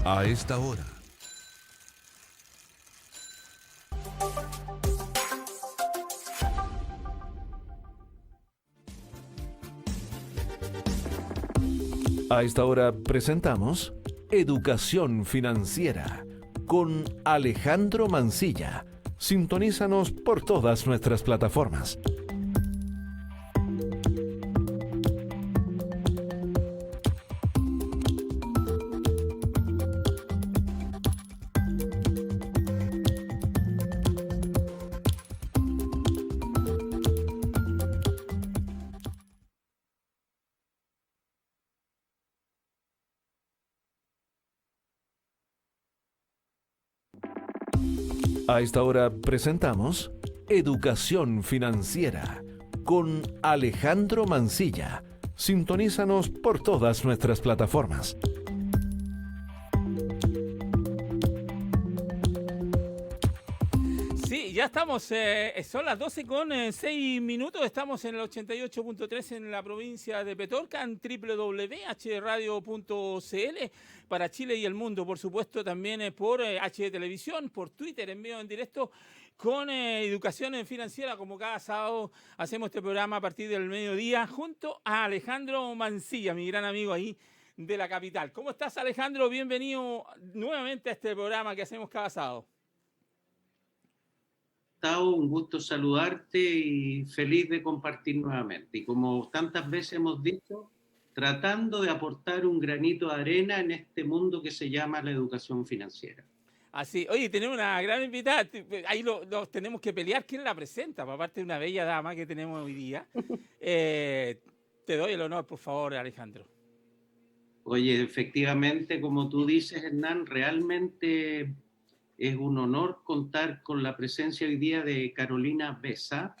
A esta hora. A esta hora presentamos Educación Financiera con Alejandro Mancilla. Sintonízanos por todas nuestras plataformas. A esta hora presentamos Educación Financiera con Alejandro Mancilla. Sintonízanos por todas nuestras plataformas. Sí, ya estamos, son las 12 con 6 minutos, estamos en el 88.3 en la provincia de Petorca, en www.hradio.cl para Chile y el mundo, por supuesto también por HD Televisión, por Twitter, en vivo en directo con Educación Financiera, como cada sábado hacemos este programa a partir del mediodía junto a Alejandro Mancilla, mi gran amigo ahí de la capital. ¿Cómo estás, Alejandro? Bienvenido nuevamente a este programa que hacemos cada sábado. Un gusto saludarte y feliz de compartir nuevamente. Y como tantas veces hemos dicho, tratando de aportar un granito de arena en este mundo que se llama la educación financiera. Así, oye, tenemos una gran invitada, ahí los tenemos que pelear, ¿quién la presenta? Aparte de una bella dama que tenemos hoy día. Te doy el honor, por favor, Alejandro. Oye, efectivamente, como tú dices, Hernán, realmente es un honor contar con la presencia hoy día de Carolina Besa.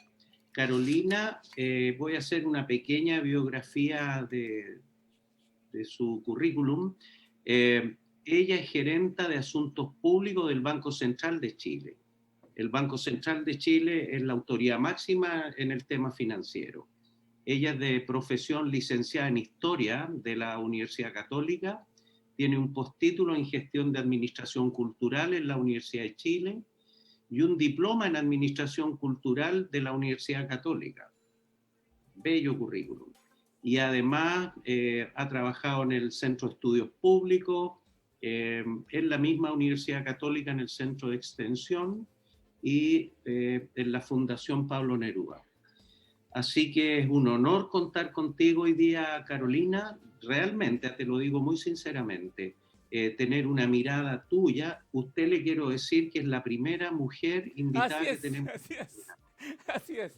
Carolina, voy a hacer una pequeña biografía de su currículum. Ella es gerenta de Asuntos Públicos del Banco Central de Chile. El Banco Central de Chile es la autoridad máxima en el tema financiero. Ella es de profesión licenciada en Historia de la Universidad Católica. Tiene un postítulo en Gestión de Administración Cultural en la Universidad de Chile y un diploma en Administración Cultural de la Universidad Católica. Bello currículum. Y además ha trabajado en el Centro de Estudios Públicos, en la misma Universidad Católica en el Centro de Extensión y en la Fundación Pablo Neruda. Así que es un honor contar contigo hoy día, Carolina. Realmente, te lo digo muy sinceramente, tener una mirada tuya. Usted, le quiero decir que es la primera mujer invitada que tenemos. Así es.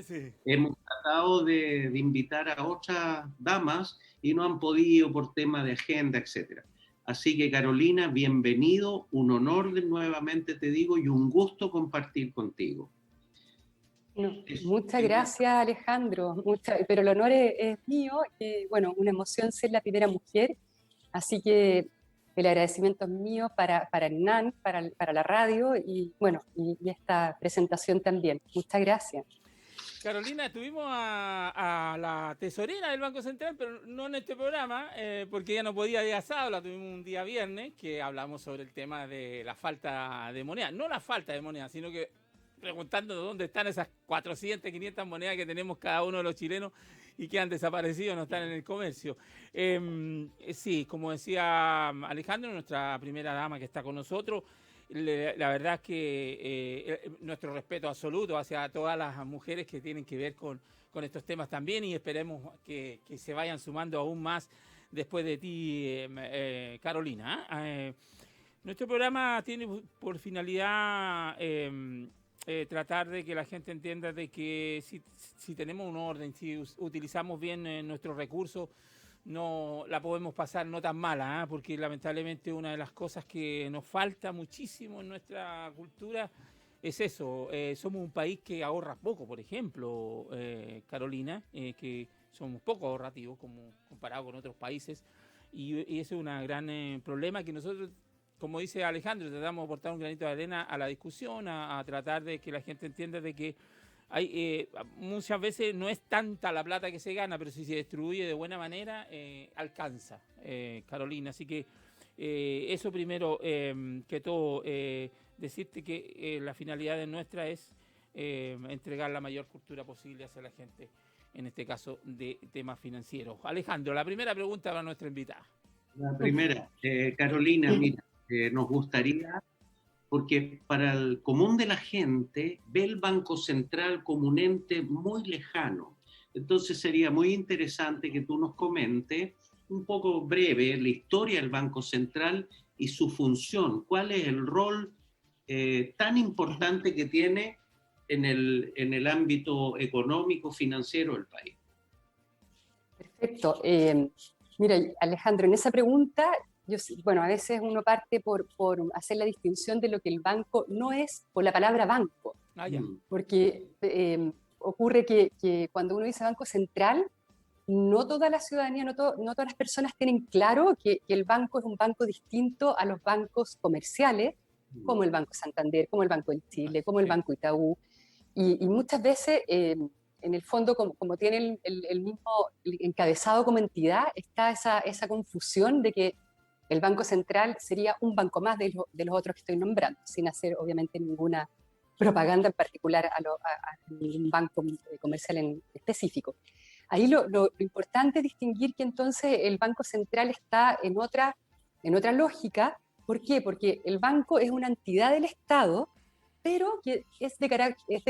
Sí. Hemos tratado de invitar a otras damas y no han podido por tema de agenda, etc. Así que, Carolina, bienvenido, un honor nuevamente te digo y un gusto compartir contigo. No, muchas gracias, Alejandro, pero el honor es mío, bueno, una emoción ser la primera mujer, así que el agradecimiento es mío para Hernán, para la radio y bueno, y esta presentación también. Muchas gracias. Carolina, tuvimos a la tesorera del Banco Central, pero no en este programa, porque ella no podía día sábado, la tuvimos un día viernes, que hablamos sobre el tema de la falta de moneda. No la falta de moneda, sino que preguntando dónde están esas 400, 500 monedas que tenemos cada uno de los chilenos y que han desaparecido, no están en el comercio. Sí, como decía Alejandro, nuestra primera dama que está con nosotros, la verdad es que nuestro respeto absoluto hacia todas las mujeres que tienen que ver con estos temas también y esperemos que se vayan sumando aún más después de ti, Carolina. Nuestro programa tiene por finalidad tratar de que la gente entienda de que si tenemos un orden, si utilizamos bien nuestros recursos, no la podemos pasar no tan mala, porque lamentablemente una de las cosas que nos falta muchísimo en nuestra cultura es eso. Somos un país que ahorra poco, por ejemplo, Carolina, que somos poco ahorrativos comparado con otros países y ese es un gran problema que nosotros, como dice Alejandro, tratamos de aportar un granito de arena a la discusión, a tratar de que la gente entienda de que muchas veces no es tanta la plata que se gana, pero si se distribuye de buena manera, alcanza, Carolina. Así que Eso primero que todo, decirte que la finalidad de nuestra es entregar la mayor cultura posible hacia la gente, en este caso de temas financieros. Alejandro, la primera pregunta para nuestra invitada. La primera, Carolina, mira, nos gustaría, porque para el común de la gente ve el Banco Central como un ente muy lejano. Entonces sería muy interesante que tú nos comentes un poco breve la historia del Banco Central y su función. ¿Cuál es el rol tan importante que tiene en el ámbito económico, financiero del país? Perfecto. Mira, Alejandro, en esa pregunta, bueno, a veces uno parte por hacer la distinción de lo que el banco no es por la palabra banco. Porque ocurre que cuando uno dice Banco Central, no toda la ciudadanía, no todas las personas tienen claro que el banco es un banco distinto a los bancos comerciales, como el Banco Santander, como el Banco de Chile, como el Banco Itaú. Y muchas veces, en el fondo, como tiene el mismo encabezado como entidad, está esa confusión de que el Banco Central sería un banco más de los otros que estoy nombrando, sin hacer obviamente ninguna propaganda en particular a ningún banco comercial en específico. Ahí lo importante es distinguir que entonces el Banco Central está en otra lógica. ¿Por qué? Porque el banco es una entidad del Estado, pero que es de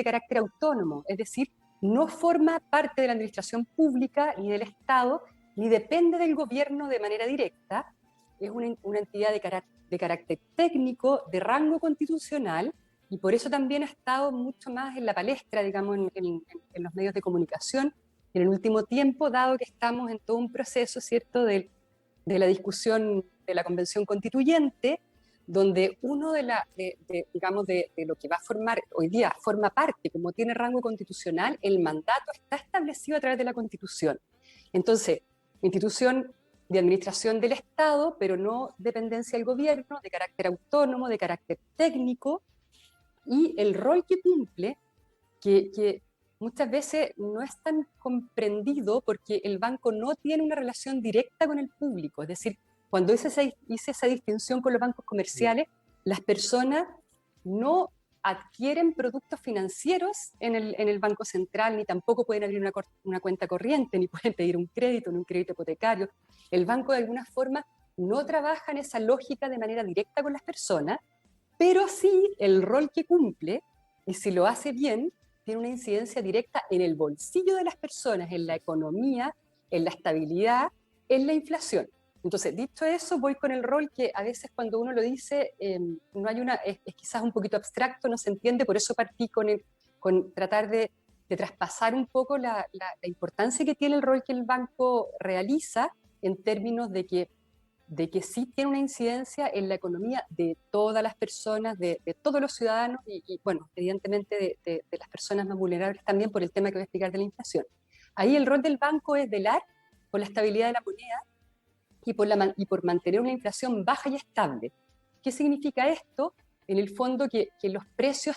carácter autónomo, es decir, no forma parte de la administración pública ni del Estado, ni depende del gobierno de manera directa. Es una entidad de carácter técnico, de rango constitucional, y por eso también ha estado mucho más en la palestra, digamos, en los medios de comunicación en el último tiempo, dado que estamos en todo un proceso, ¿cierto?, de la discusión de la Convención Constituyente, donde uno digamos, de lo que va a formar hoy día, forma parte, como tiene rango constitucional, el mandato está establecido a través de la Constitución. Entonces, institución de administración del Estado, pero no dependencia del gobierno, de carácter autónomo, de carácter técnico, y el rol que cumple, que muchas veces no es tan comprendido porque el banco no tiene una relación directa con el público. Es decir, cuando hice esa distinción con los bancos comerciales, las personas no adquieren productos financieros en el Banco Central, ni tampoco pueden abrir una cuenta corriente, ni pueden pedir un crédito, ni un crédito hipotecario. El banco de alguna forma no trabaja en esa lógica de manera directa con las personas, pero sí el rol que cumple, y si lo hace bien, tiene una incidencia directa en el bolsillo de las personas, en la economía, en la estabilidad, en la inflación. Entonces, dicho eso, voy con el rol que a veces cuando uno lo dice, no hay es quizás un poquito abstracto, no se entiende, por eso partí con tratar de traspasar un poco la importancia que tiene el rol que el banco realiza en términos de que sí tiene una incidencia en la economía de todas las personas, de todos los ciudadanos y bueno, evidentemente de las personas más vulnerables también por el tema que voy a explicar de la inflación. Ahí el rol del banco es velar por la estabilidad de la moneda y por mantener una inflación baja y estable. ¿Qué significa esto? En el fondo que los precios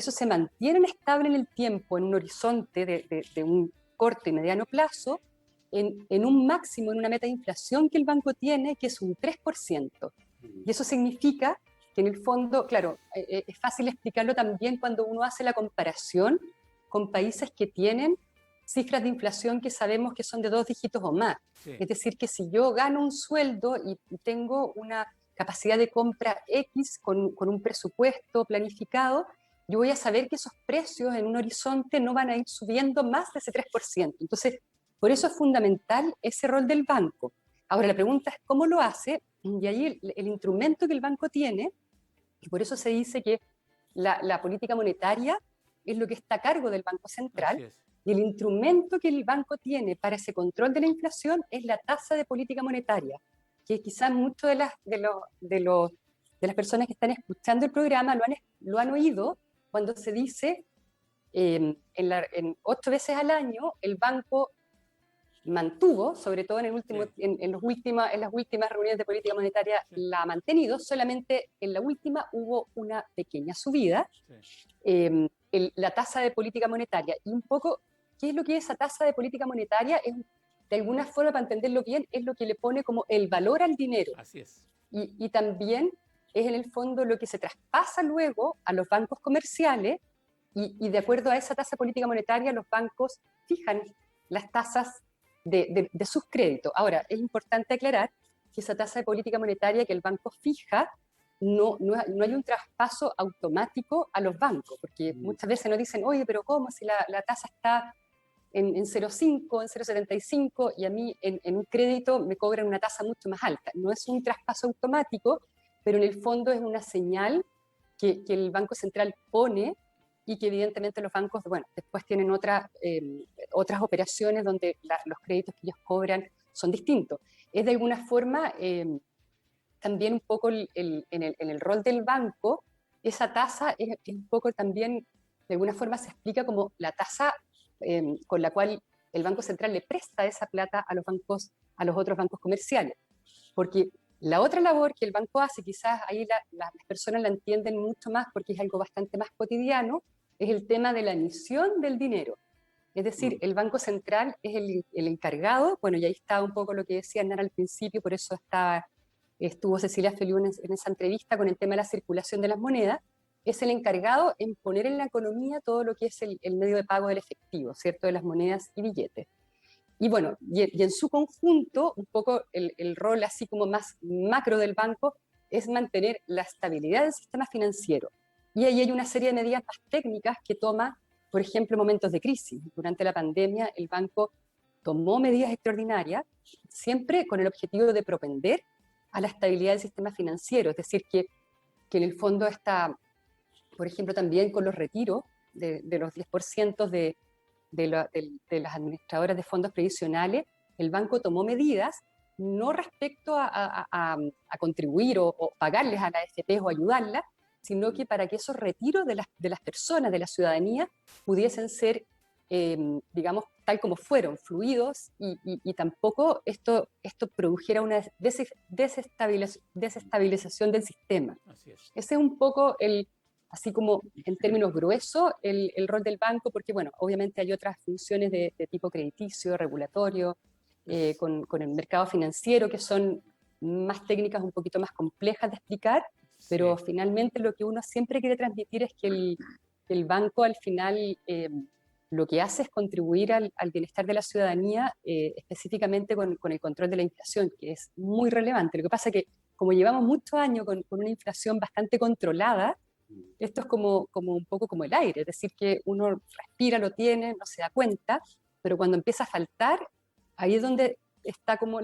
se mantienen estables en el tiempo, en un horizonte de un corto y mediano plazo, en un máximo, en una meta de inflación que el banco tiene, que es un 3%. Y eso significa que en el fondo, claro, es fácil explicarlo también cuando uno hace la comparación con países que tienen cifras de inflación que sabemos que son de 2 dígitos o más. Sí. Es decir, que si yo gano un sueldo y tengo una capacidad de compra X con un presupuesto planificado, yo voy a saber que esos precios en un horizonte no van a ir subiendo más de ese 3%. Entonces, por eso es fundamental ese rol del banco. Ahora, la pregunta es cómo lo hace, y ahí el instrumento que el banco tiene, y por eso se dice que la política monetaria es lo que está a cargo del Banco Central, y el instrumento que el banco tiene para ese control de la inflación es la tasa de política monetaria, que quizás muchos de las personas que están escuchando el programa lo han oído cuando se dice en 8 veces al año el banco mantuvo, sobre todo en las últimas reuniones de política monetaria la ha mantenido, solamente en la última hubo una pequeña subida, la tasa de política monetaria. Y un poco, ¿qué es lo que es esa tasa de política monetaria? de alguna forma, para entenderlo bien, es lo que le pone como el valor al dinero. Así es. Y también es en el fondo lo que se traspasa luego a los bancos comerciales y de acuerdo a esa tasa política monetaria los bancos fijan las tasas de sus créditos. Ahora, es importante aclarar que esa tasa de política monetaria que el banco fija no hay un traspaso automático a los bancos, porque muchas veces nos dicen, oye, pero ¿cómo? Si la tasa está en 0,5, en 0,75 y a mí en un crédito me cobran una tasa mucho más alta. No es un traspaso automático, pero en el fondo es una señal que el Banco Central pone y que evidentemente los bancos, bueno, después tienen otras operaciones donde los créditos que ellos cobran son distintos. Es de alguna forma también un poco en el rol del banco, esa tasa es un poco también, de alguna forma se explica como la tasa con la cual el Banco Central le presta esa plata a los otros bancos comerciales. Porque la otra labor que el banco hace, quizás ahí las personas la entienden mucho más porque es algo bastante más cotidiano, es el tema de la emisión del dinero. Es decir, el Banco Central es el encargado, bueno, y ahí está un poco lo que decía Hernán al principio, por eso estuvo Cecilia Feliú en esa entrevista con el tema de la circulación de las monedas, es el encargado en poner en la economía todo lo que es el medio de pago del efectivo, ¿cierto? De las monedas y billetes. Y bueno, y en su conjunto, un poco el rol así como más macro del banco es mantener la estabilidad del sistema financiero. Y ahí hay una serie de medidas más técnicas que toma, por ejemplo, en momentos de crisis. Durante la pandemia, el banco tomó medidas extraordinarias, siempre con el objetivo de propender a la estabilidad del sistema financiero. Es decir, que en el fondo está, por ejemplo, también con los retiros de los 10% de las administradoras de fondos previsionales, el banco tomó medidas no respecto a contribuir o pagarles a la AFP o ayudarlas, sino que para que esos retiros de las personas, de la ciudadanía, pudiesen ser, digamos, tal como fueron, fluidos, y tampoco esto produjera una desestabilización del sistema. Así es. Ese es un poco así como en términos gruesos, el rol del banco, porque bueno, obviamente hay otras funciones de tipo crediticio, regulatorio, con el mercado financiero, que son más técnicas, un poquito más complejas de explicar, pero finalmente lo que uno siempre quiere transmitir es que el banco al final lo que hace es contribuir al bienestar de la ciudadanía, específicamente con el control de la inflación, que es muy relevante. Lo que pasa es que como llevamos muchos años con una inflación bastante controlada, esto es como un poco como el aire, es decir, que uno respira, lo tiene, no se da cuenta, pero cuando empieza a faltar, ahí es donde está como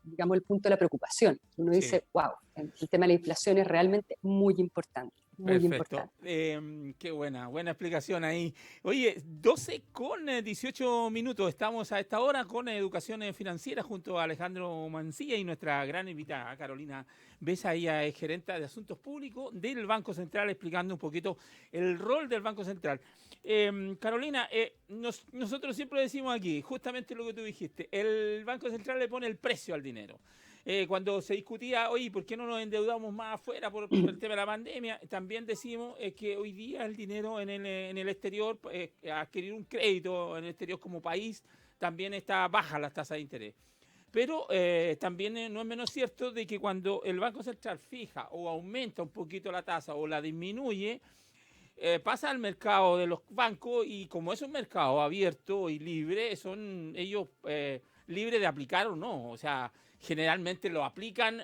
digamos, el punto de la preocupación. Uno dice, wow, el tema de la inflación es realmente muy importante. Muy Perfecto. importante. Qué buena explicación ahí. Oye, 12:18. Estamos a esta hora con Educación Financiera junto a Alejandro Mancilla y nuestra gran invitada, Carolina Besa. Ella es gerente de Asuntos Públicos del Banco Central, explicando un poquito el rol del Banco Central. Carolina, nosotros siempre decimos aquí, justamente lo que tú dijiste, el Banco Central le pone el precio al dinero. Cuando se discutía, oye, ¿por qué no nos endeudamos más afuera por el tema de la pandemia? También decimos que hoy día el dinero en el exterior, adquirir un crédito en el exterior como país, también está baja las tasas de interés. Pero también no es menos cierto de que cuando el Banco Central fija o aumenta un poquito la tasa o la disminuye, pasa al mercado de los bancos y como es un mercado abierto y libre, son ellos libres de aplicar o no. O sea, generalmente lo aplican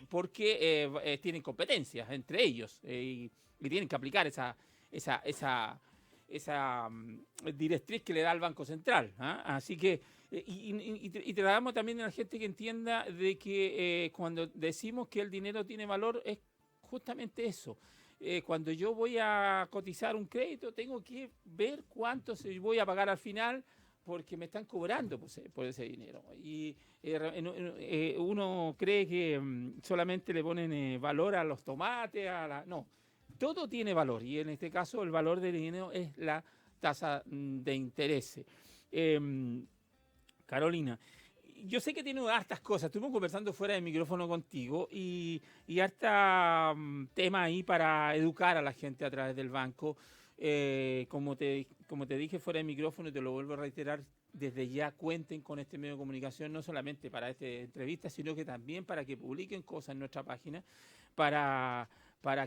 porque tienen competencias entre ellos y tienen que aplicar esa directriz que le da el Banco Central. Así que, y tratamos también a la gente que entienda de que cuando decimos que el dinero tiene valor es justamente eso. Cuando yo voy a cotizar un crédito, tengo que ver cuánto voy a pagar al final porque me están cobrando por ese dinero. Y uno cree que solamente le ponen valor a los tomates, no. Todo tiene valor y en este caso el valor del dinero es la tasa de interés. Carolina, yo sé que tiene hartas cosas. Estuvimos conversando fuera de micrófono contigo y harta tema ahí para educar a la gente a través del banco. Como te dije fuera de micrófono y te lo vuelvo a reiterar, desde ya cuenten con este medio de comunicación, no solamente para esta entrevista, sino que también para que publiquen cosas en nuestra página, para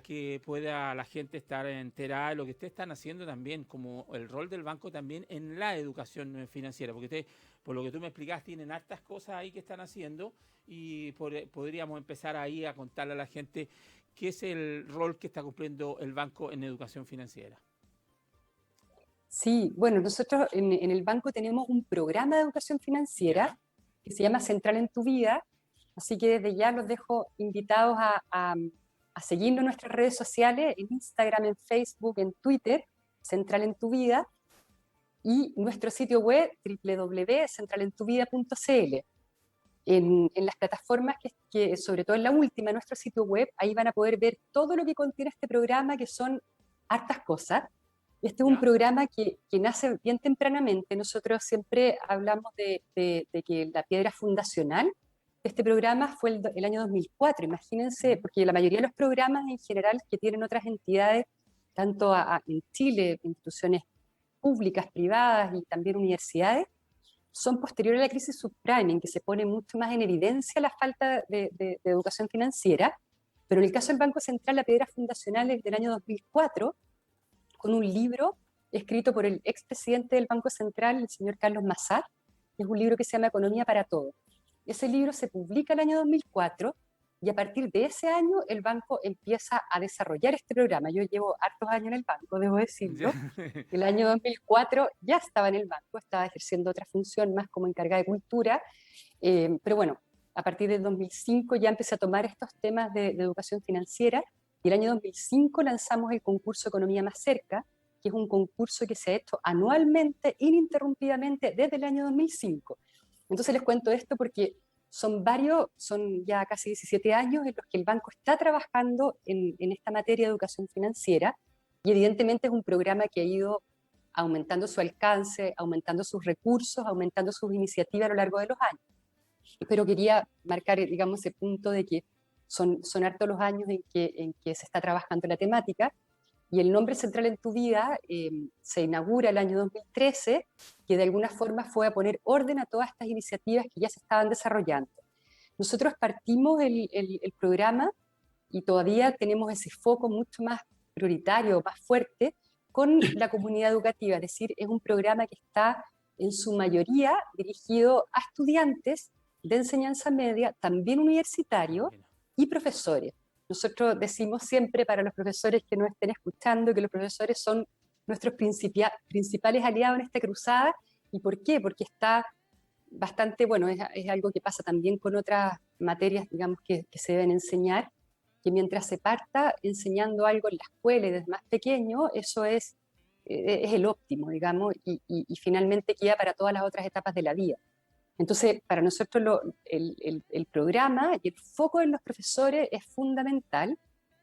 que pueda la gente estar enterada de lo que ustedes están haciendo también, como el rol del banco también en la educación financiera, porque ustedes, por lo que tú me explicas, tienen hartas cosas ahí que están haciendo y podríamos empezar ahí a contarle a la gente qué es el rol que está cumpliendo el banco en educación financiera. Sí, bueno, nosotros en el banco tenemos un programa de educación financiera que se llama Central en tu Vida, así que desde ya los dejo invitados a seguirnos en nuestras redes sociales, en Instagram, en Facebook, en Twitter, Central en tu Vida, y nuestro sitio web www.centralentuvida.cl. En las plataformas que, sobre todo en la última, nuestro sitio web, ahí van a poder ver todo lo que contiene este programa, que son hartas cosas. Este es un programa que nace bien tempranamente. Nosotros siempre hablamos de que la piedra fundacional de este programa fue el año 2004. Imagínense, porque la mayoría de los programas en general que tienen otras entidades, tanto en Chile, instituciones públicas, privadas y también universidades, son posteriores a la crisis subprime, en que se pone mucho más en evidencia la falta de educación financiera. Pero en el caso del Banco Central, la piedra fundacional es del año 2004, con un libro escrito por el expresidente del Banco Central, el señor Carlos Massad. Es un libro que se llama Economía para Todos. Ese libro se publica el año 2004 y a partir de ese año el banco empieza a desarrollar este programa. Yo llevo hartos años en el banco, debo decirlo. El año 2004 ya estaba en el banco, estaba ejerciendo otra función más como encargada de cultura, pero bueno, a partir del 2005 ya empecé a tomar estos temas de educación financiera. Y el año 2005 lanzamos el concurso Economía Más Cerca, que es un concurso que se ha hecho anualmente, ininterrumpidamente, desde el año 2005. Entonces les cuento esto porque son ya casi 17 años en los que el banco está trabajando en esta materia de educación financiera, y evidentemente es un programa que ha ido aumentando su alcance, aumentando sus recursos, aumentando sus iniciativas a lo largo de los años. Pero quería marcar, digamos, ese punto de que son hartos los años en que se está trabajando la temática, y el nombre Central en tu Vida se inaugura el año 2013, que de alguna forma fue a poner orden a todas estas iniciativas que ya se estaban desarrollando. Nosotros partimos el programa y todavía tenemos ese foco mucho más prioritario, más fuerte, con la comunidad educativa, es decir, es un programa que está en su mayoría dirigido a estudiantes de enseñanza media, también universitarios, y profesores. Nosotros decimos siempre para los profesores que nos estén escuchando que los profesores son nuestros principales aliados en esta cruzada. ¿Y por qué? Porque está bastante, bueno, es algo que pasa también con otras materias, digamos, que se deben enseñar, que mientras se parta enseñando algo en la escuela y desde más pequeño, eso es el óptimo, digamos, y finalmente queda para todas las otras etapas de la vida. Entonces, para nosotros el programa y el foco en los profesores es fundamental,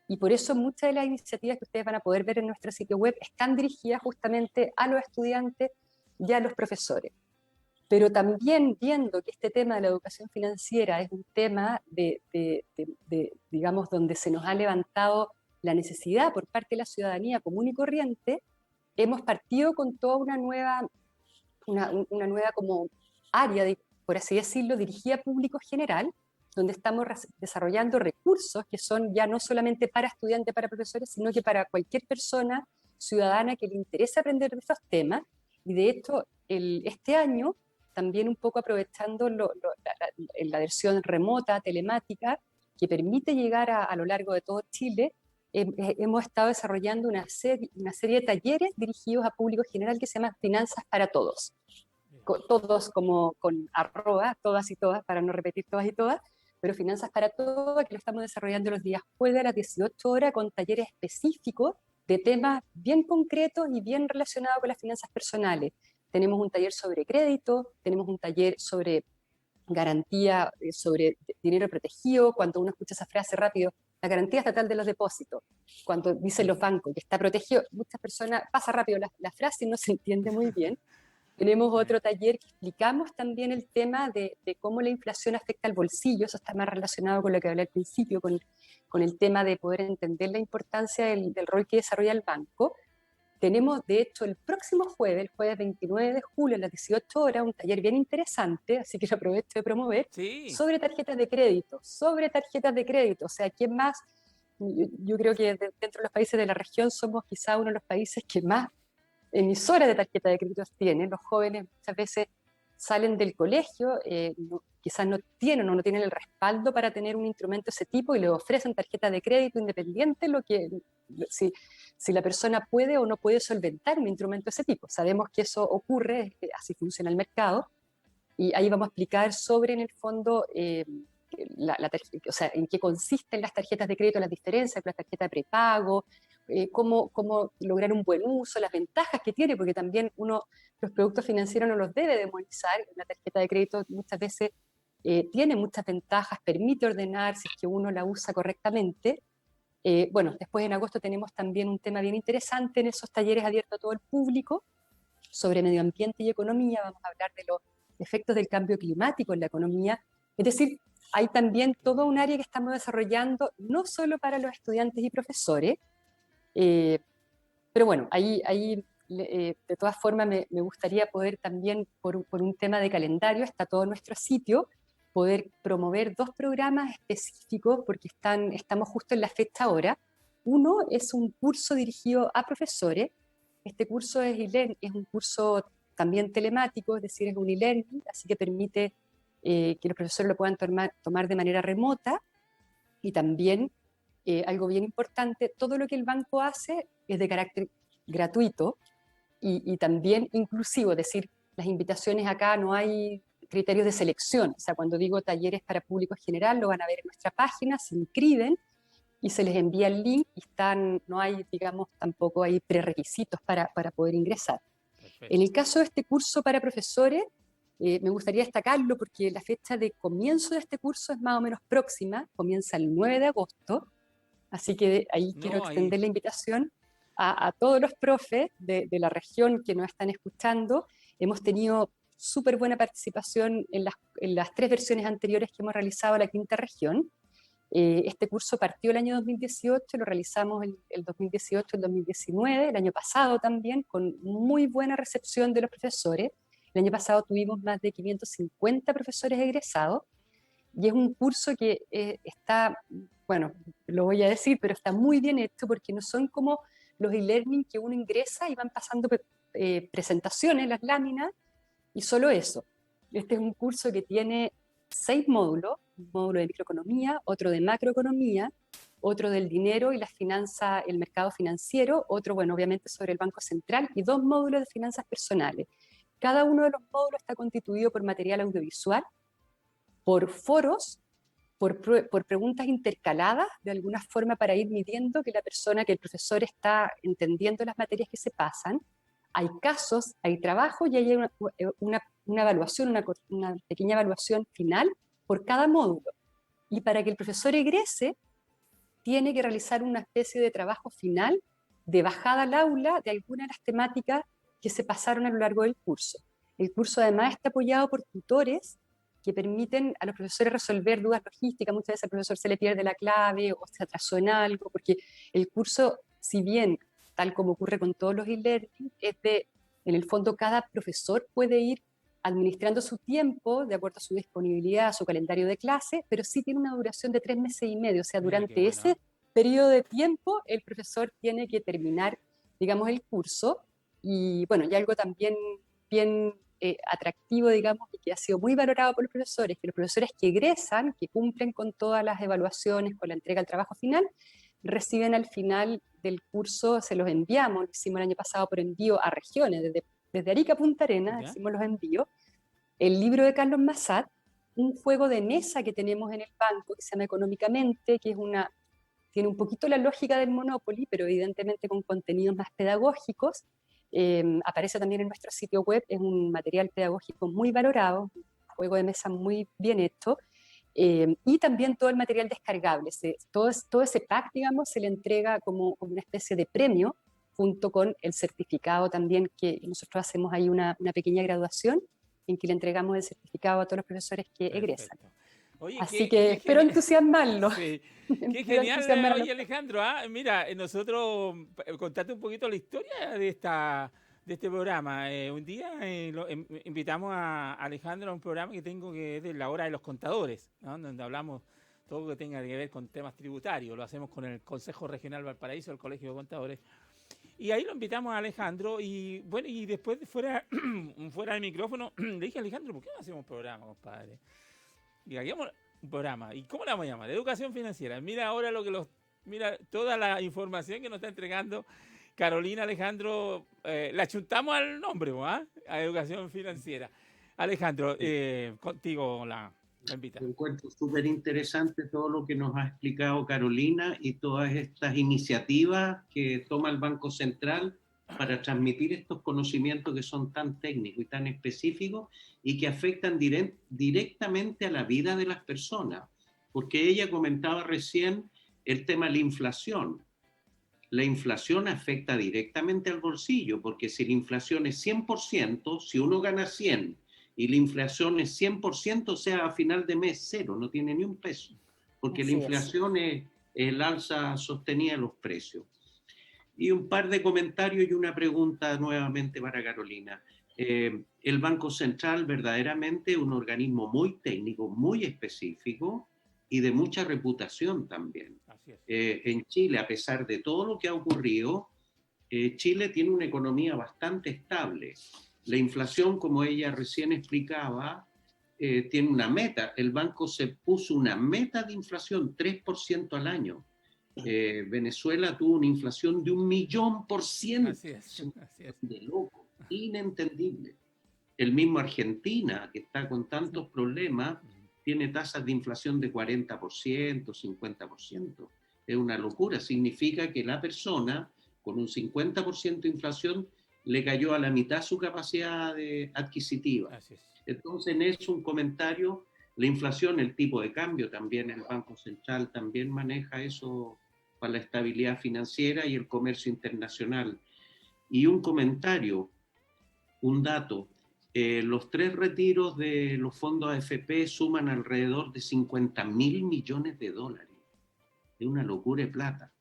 y por eso muchas de las iniciativas que ustedes van a poder ver en nuestro sitio web están dirigidas justamente a los estudiantes y a los profesores. Pero también viendo que este tema de la educación financiera es un tema digamos, donde se nos ha levantado la necesidad por parte de la ciudadanía común y corriente, hemos partido con toda una nueva como área, por así decirlo, dirigida a público general, donde estamos desarrollando recursos que son ya no solamente para estudiantes, para profesores, sino que para cualquier persona ciudadana que le interese aprender de estos temas. Y de hecho, este año, también un poco aprovechando la versión remota, telemática, que permite llegar a lo largo de todo Chile, hemos estado desarrollando una serie de talleres dirigidos a público general que se llama Finanzas para Todos. Todos como con arroba, todas y todas, para no repetir todas y todas, pero Finanzas para Todos, que lo estamos desarrollando los días jueves a las 18 horas con talleres específicos de temas bien concretos y bien relacionados con las finanzas personales. Tenemos un taller sobre crédito, tenemos un taller sobre garantía, sobre dinero protegido. Cuando uno escucha esa frase rápido, la garantía estatal de los depósitos, cuando dicen los bancos que está protegido, muchas personas pasa rápido la frase y no se entiende muy bien. Tenemos otro taller que explicamos también el tema de cómo la inflación afecta al bolsillo. Eso está más relacionado con lo que hablé al principio, con el tema de poder entender la importancia del rol que desarrolla el banco. tenemos, de hecho, el próximo jueves, el jueves 29 de julio, a las 18 horas, un taller bien interesante, así que lo aprovecho de promover, Sí. sobre tarjetas de crédito, O sea, ¿quién más? Yo creo que dentro de los países de la región somos quizá uno de los países que más emisoras de tarjeta de crédito tienen. Los jóvenes muchas veces salen del colegio, quizás no tienen o no tienen el respaldo para tener un instrumento de ese tipo y les ofrecen tarjeta de crédito independiente si la persona puede o no puede solventar un instrumento de ese tipo. Sabemos que eso ocurre, así funciona el mercado, y ahí vamos a explicar sobre, en el fondo, o sea, en qué consisten las tarjetas de crédito, las diferencias con las tarjetas de prepago, cómo lograr un buen uso, las ventajas que tiene, porque también los productos financieros no los debe demonizar. La tarjeta de crédito muchas veces tiene muchas ventajas, permite ordenar si es que uno la usa correctamente. Bueno, después en agosto tenemos también un tema bien interesante en esos talleres abiertos a todo el público sobre medio ambiente y economía. Vamos a hablar de los efectos del cambio climático en la economía. Es decir, hay también todo un área que estamos desarrollando, no solo para los estudiantes y profesores, pero bueno, ahí de todas formas me gustaría poder también, por un tema de calendario, está todo nuestro sitio, poder promover 2 programas específicos, porque estamos justo en la fecha ahora. Uno es un curso dirigido a profesores. Este curso es un curso también telemático, es decir, es un e-learning, así que permite que los profesores lo puedan tomar de manera remota. Y también, algo bien importante, todo lo que el banco hace es de carácter gratuito y también inclusivo, es decir, las invitaciones acá no hay criterios de selección. O sea, cuando digo talleres para público general, lo van a ver en nuestra página, se inscriben y se les envía el link y no hay, digamos, tampoco hay prerequisitos para poder ingresar. Perfecto. En el caso de este curso para profesores, me gustaría destacarlo porque la fecha de comienzo de este curso es más o menos próxima, comienza el 9 de agosto, así que ahí quiero extender la invitación a todos los profes de la región que nos están escuchando. Hemos tenido súper buena participación en las 3 versiones anteriores que hemos realizado en la quinta región. Este curso partió el año 2018, lo realizamos el 2018, el 2019, el año pasado también, con muy buena recepción de los profesores. El año pasado tuvimos más de 550 profesores egresados y es un curso que está, bueno, lo voy a decir, pero está muy bien hecho porque no son como los e-learning que uno ingresa y van pasando presentaciones, las láminas, y solo eso. Este es un curso que tiene 6 módulos, un módulo de microeconomía, otro de macroeconomía, otro del dinero y las finanzas, el mercado financiero, otro, bueno, obviamente sobre el Banco Central, y 2 módulos de finanzas personales. Cada uno de los módulos está constituido por material audiovisual, por foros, por preguntas intercaladas, de alguna forma para ir midiendo que el profesor está entendiendo las materias que se pasan. Hay casos, hay trabajo y hay una evaluación, una pequeña evaluación final por cada módulo. Y para que el profesor egrese, tiene que realizar una especie de trabajo final de bajada al aula de alguna de las temáticas que se pasaron a lo largo del curso. El curso además está apoyado por tutores que permiten a los profesores resolver dudas logísticas. Muchas veces al profesor se le pierde la clave o se atrasó en algo, porque el curso, si bien, tal como ocurre con todos los e-learning, en el fondo cada profesor puede ir administrando su tiempo de acuerdo a su disponibilidad, a su calendario de clase, pero sí tiene una duración de 3 meses y medio. O sea, durante ese periodo de tiempo el profesor tiene que terminar, digamos, el curso. Y bueno, y algo también bien atractivo, digamos, y que ha sido muy valorado por los profesores, que los profesores que egresan, que cumplen con todas las evaluaciones, con la entrega del trabajo final, reciben al final del curso, se los enviamos, lo hicimos el año pasado por envío a regiones, desde Arica a Punta Arenas, hicimos los envíos, el libro de Carlos Massat, un juego de mesa que tenemos en el banco que se llama Económicamente, que tiene un poquito la lógica del Monopoly, pero evidentemente con contenidos más pedagógicos. Aparece también en nuestro sitio web, es un material pedagógico muy valorado, un juego de mesa muy bien hecho, y también todo el material descargable. Todo ese pack, digamos, se le entrega como una especie de premio, junto con el certificado también, que nosotros hacemos ahí una pequeña graduación, en que le entregamos el certificado a todos los profesores que egresan. Oye, Así que espero entusiasmarlo. Sí. Qué Espero genial, entusiasmarlo. oye Alejandro. Mira, nosotros, contate un poquito la historia de este programa. Un día invitamos a Alejandro a un programa que tengo que es de la hora de los contadores, ¿no? Donde hablamos todo lo que tenga que ver con temas tributarios. Lo hacemos con el Consejo Regional Valparaíso, el Colegio de Contadores. Y ahí lo invitamos a Alejandro y bueno, y después fuera del micrófono le dije a Alejandro, ¿por qué no hacemos un programa, compadre? Y hagamos un programa. ¿Y cómo le vamos a llamar? Educación financiera. Mira ahora mira toda la información que nos está entregando Carolina, Alejandro. La chuntamos al nombre, ¿ah? A educación financiera. Alejandro, contigo la invita. Encuentro súper interesante todo lo que nos ha explicado Carolina y todas estas iniciativas que toma el Banco Central para transmitir estos conocimientos que son tan técnicos y tan específicos y que afectan directamente a la vida de las personas. Porque ella comentaba recién el tema de la inflación. La inflación afecta directamente al bolsillo, porque si la inflación es 100%, si uno gana 100 y la inflación es 100%, o sea, a final de mes cero, no tiene ni un peso, porque la inflación es el alza sostenida de los precios. Y un par de comentarios y una pregunta nuevamente para Carolina. El Banco Central verdaderamente es un organismo muy técnico, muy específico y de mucha reputación también. Así es. En Chile, a pesar de todo lo que ha ocurrido, Chile tiene una economía bastante estable. La inflación, como ella recién explicaba, tiene una meta. El banco se puso una meta de inflación, 3% al año. Venezuela tuvo una inflación de 1.000.000%. Así es. De loco, inentendible. El mismo Argentina, que está con tantos problemas, tiene tasas de inflación de 40%, 50%. Es una locura. Significa que la persona con un 50% de inflación le cayó a la mitad su capacidad adquisitiva. Así es. Entonces, en eso un comentario, la inflación, el tipo de cambio también, el Banco Central también maneja eso para la estabilidad financiera y el comercio internacional. Y un comentario, un dato, los 3 retiros de los fondos AFP suman alrededor de 50.000 millones de dólares. Es una locura de plata.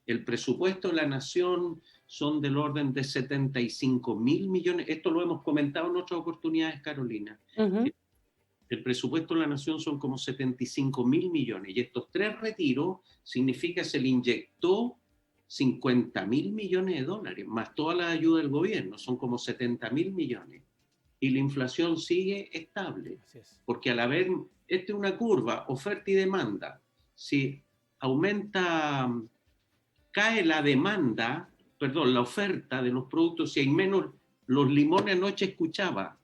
El presupuesto de la nación son del orden de 75.000 millones. Esto lo hemos comentado en otras oportunidades, Carolina. El presupuesto de la nación son como 75.000 millones. Y estos 3 retiros significa que se le inyectó 50.000 millones de dólares, más toda la ayuda del gobierno, son como 70.000 millones. Y la inflación sigue estable. Porque al haber, esta es una curva, oferta y demanda. Si aumenta, cae la demanda, perdón, la oferta de los productos, si hay menos, los limones anoche escuchaba,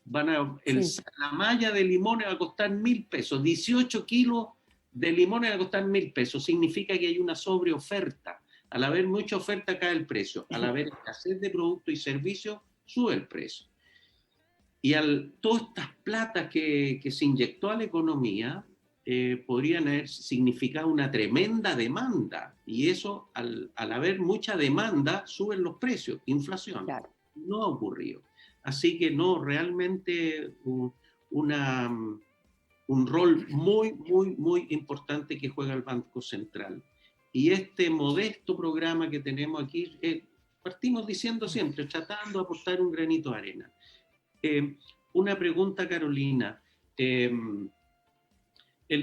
la malla de limones va a costar 1.000 pesos, 18 kilos de limones va a costar 1.000 pesos, significa que hay una sobreoferta. Al haber mucha oferta cae el precio, al haber escasez de productos y servicios sube el precio. Y todas estas platas que se inyectó a la economía podrían haber significado una tremenda demanda, y eso al haber mucha demanda suben los precios, inflación. Claro. No ha ocurrido. Así que no, realmente un rol muy, muy, muy importante que juega el Banco Central. Y este modesto programa que tenemos aquí, partimos diciendo siempre, tratando de aportar un granito de arena. Una pregunta, Carolina. El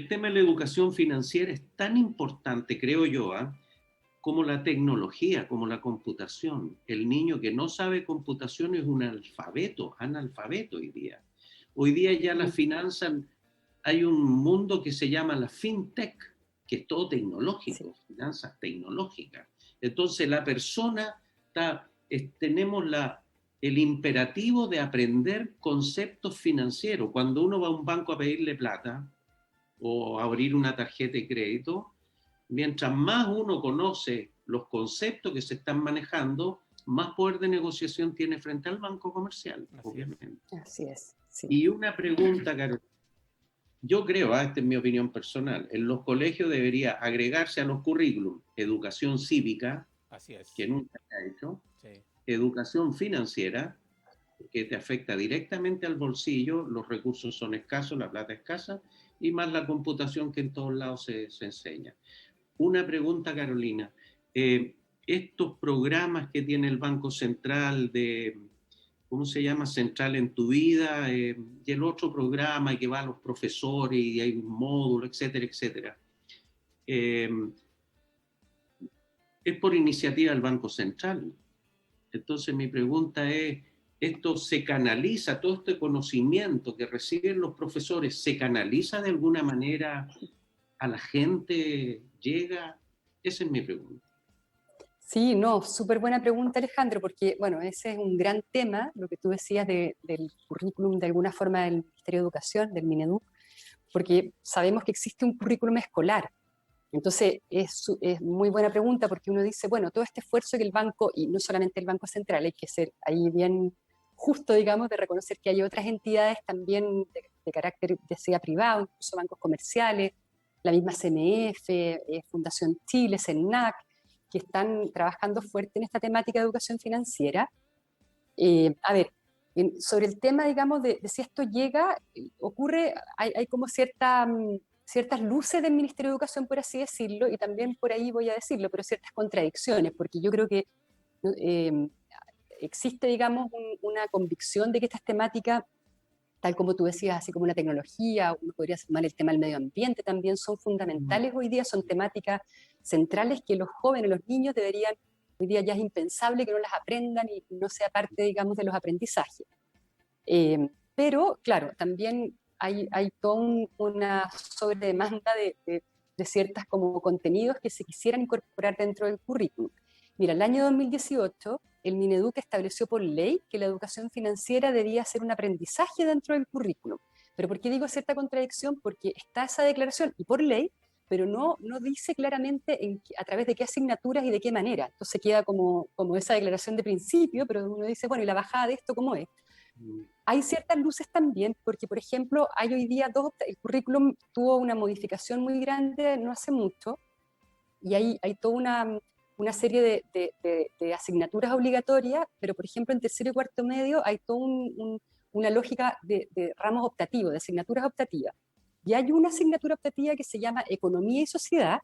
tema de la educación financiera es tan importante, creo yo, como la tecnología, como la computación. El niño que no sabe computación es un analfabeto hoy día. Hoy día ya las finanzas, hay un mundo que se llama la fintech, que es todo tecnológico, finanzas tecnológicas. Entonces la persona tenemos el imperativo de aprender conceptos financieros. Cuando uno va a un banco a pedirle plata o a abrir una tarjeta de crédito, mientras más uno conoce los conceptos que se están manejando, más poder de negociación tiene frente al banco comercial, obviamente. Así es. Sí. Y una pregunta, Carolina. Yo creo, esta es mi opinión personal, en los colegios debería agregarse a los currículums educación cívica, que nunca se ha hecho, educación financiera, que te afecta directamente al bolsillo, los recursos son escasos, la plata escasa, y más la computación que en todos lados se enseña. Una pregunta, Carolina. Estos programas que tiene el Banco Central de, ¿cómo se llama? Central en tu vida, y el otro programa que va a los profesores y hay un módulo, etcétera, etcétera. Es por iniciativa del Banco Central. Entonces mi pregunta es, ¿esto se canaliza, todo este conocimiento que reciben los profesores, se canaliza de alguna manera a la gente? ¿Llega? Esa es mi pregunta. Sí, no, súper buena pregunta, Alejandro, porque, bueno, ese es un gran tema, lo que tú decías del currículum, de alguna forma, del Ministerio de Educación, del Mineduc, porque sabemos que existe un currículum escolar. Entonces, es muy buena pregunta, porque uno dice, bueno, todo este esfuerzo que el banco, y no solamente el Banco Central, hay que ser ahí bien justo, digamos, de reconocer que hay otras entidades también de carácter, ya sea privado, incluso bancos comerciales, la misma CMF, Fundación Chile, CENAC, que están trabajando fuerte en esta temática de educación financiera. A ver, sobre el tema, digamos, de si esto llega, ocurre, hay como ciertas luces del Ministerio de Educación, por así decirlo, y también por ahí voy a decirlo, pero ciertas contradicciones, porque yo creo que existe, digamos, una convicción de que estas temáticas, tal como tú decías, así como la tecnología, uno podría sumar el tema del medio ambiente también, son fundamentales hoy día, son temáticas centrales que los jóvenes, los niños deberían, hoy día ya es impensable que no las aprendan y no sea parte, digamos, de los aprendizajes. Pero, claro, también hay toda una sobredemanda de ciertas como contenidos que se quisieran incorporar dentro del currículum. Mira, el año 2018, el Mineduc estableció por ley que la educación financiera debía ser un aprendizaje dentro del currículum. ¿Pero por qué digo cierta contradicción? Porque está esa declaración y por ley, pero no dice claramente a través de qué asignaturas y de qué manera. Entonces queda como esa declaración de principio, pero uno dice, bueno, ¿y la bajada de esto cómo es? Hay ciertas luces también, porque, por ejemplo, hay hoy día el currículum tuvo una modificación muy grande no hace mucho, y hay toda una serie de asignaturas obligatorias, pero, por ejemplo, en tercero y cuarto medio hay toda una lógica de ramos optativos, de asignaturas optativas. Y hay una asignatura optativa que se llama Economía y Sociedad,